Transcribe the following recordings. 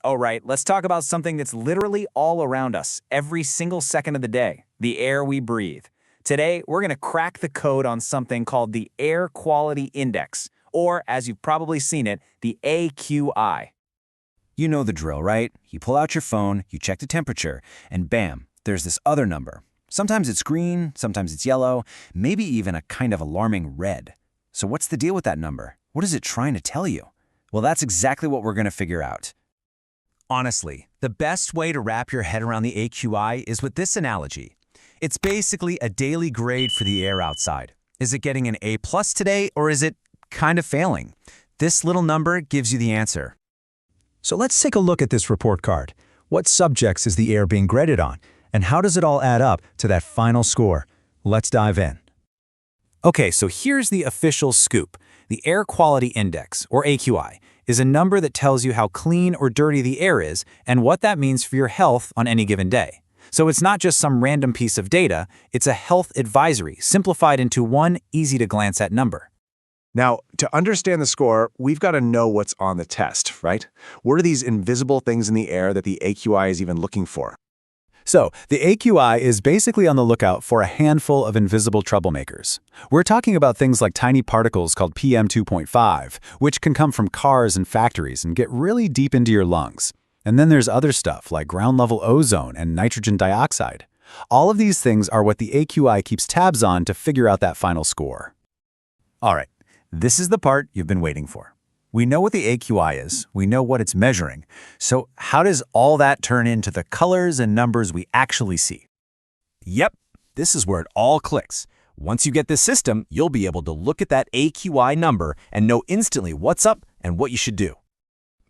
All right, let's talk about something that's literally all around us, every single second of the day, the air we breathe. Today, we're going to crack the code on something called the Air Quality Index, or as you've probably seen it, the AQI. You know the drill, right? You pull out your phone, you check the temperature, and bam, there's this other number. Sometimes it's green, sometimes it's yellow, maybe even a kind of alarming red. So what's the deal with that number? What is it trying to tell you? Well, that's exactly what we're going to figure out. Honestly, the best way to wrap your head around the AQI is with this analogy. It's basically a daily grade for the air outside. Is it getting an A+ today, or is it kind of failing? This little number gives you the answer. So let's take a look at this report card. What subjects is the air being graded on? And how does it all add up to that final score? Let's dive in. Okay, so here's the official scoop. The Air Quality Index, or AQI, is a number that tells you how clean or dirty the air is and what that means for your health on any given day. So it's not just some random piece of data, it's a health advisory simplified into one easy-to-glance-at number. Now, to understand the score, we've got to know what's on the test, right? What are these invisible things in the air that the AQI is even looking for? So, the AQI is basically on the lookout for a handful of invisible troublemakers. We're talking about things like tiny particles called PM 2.5, which can come from cars and factories and get really deep into your lungs. And then there's other stuff like ground-level ozone and nitrogen dioxide. All of these things are what the AQI keeps tabs on to figure out that final score. All right, this is the part you've been waiting for. We know what the AQI is, we know what it's measuring, so how does all that turn into the colors and numbers we actually see? Yep, this is where it all clicks. Once you get this system, you'll be able to look at that AQI number and know instantly what's up and what you should do.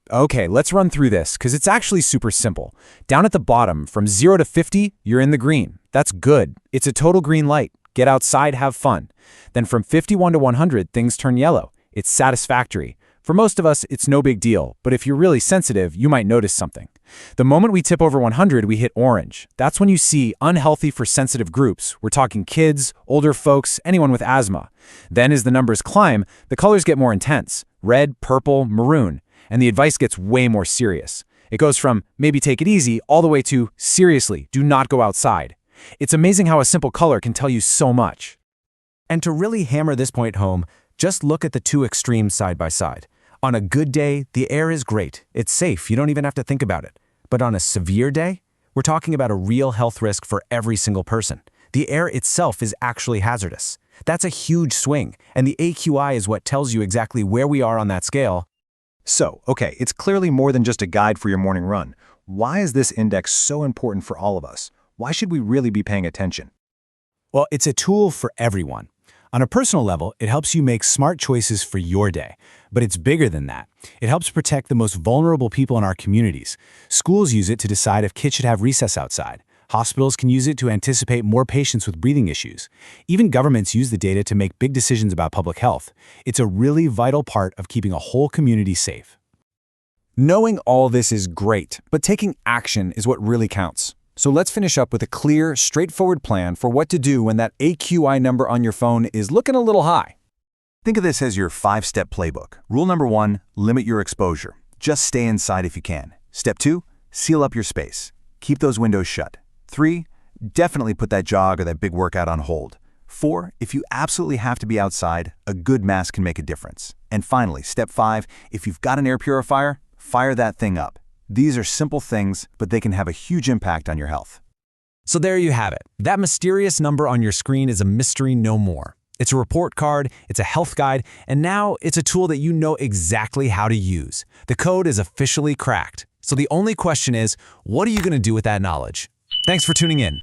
Okay, let's run through this because it's actually super simple. Down at the bottom, from 0 to 50, you're in the green. That's good. It's a total green light. Get outside, have fun. Then from 51 to 100, things turn yellow. It's satisfactory. For most of us, it's no big deal, but if you're really sensitive, you might notice something. The moment we tip over 100, we hit orange. That's when you see unhealthy for sensitive groups. We're talking kids, older folks, anyone with asthma. Then as the numbers climb, the colors get more intense, red, purple, maroon, and the advice gets way more serious. It goes from maybe take it easy all the way to seriously, do not go outside. It's amazing how a simple color can tell you so much. And to really hammer this point home, just look at the two extremes side by side. On a good day, the air is great. It's safe. You don't even have to think about it. But on a severe day, we're talking about a real health risk for every single person. The air itself is actually hazardous. That's a huge swing, and the AQI is what tells you exactly where we are on that scale. So, okay, it's clearly more than just a guide for your morning run. Why is this index so important for all of us? Why should we really be paying attention? Well, it's a tool for everyone. On a personal level, it helps you make smart choices for your day. But it's bigger than that. It helps protect the most vulnerable people in our communities. Schools use it to decide if kids should have recess outside. Hospitals can use it to anticipate more patients with breathing issues. Even governments use the data to make big decisions about public health. It's a really vital part of keeping a whole community safe. Knowing all this is great, but taking action is what really counts. So let's finish up with a clear, straightforward plan for what to do when that AQI number on your phone is looking a little high. Think of this as your 5-step playbook. Rule number 1, limit your exposure. Just stay inside if you can. Step 2, seal up your space. Keep those windows shut. 3, definitely put that jog or that big workout on hold. 4, if you absolutely have to be outside, a good mask can make a difference. And finally, step 5, if you've got an air purifier, fire that thing up. These are simple things, but they can have a huge impact on your health. So there you have it. That mysterious number on your screen is a mystery no more. It's a report card, it's a health guide, and now it's a tool that you know exactly how to use. The code is officially cracked. So the only question is, what are you going to do with that knowledge? Thanks for tuning in.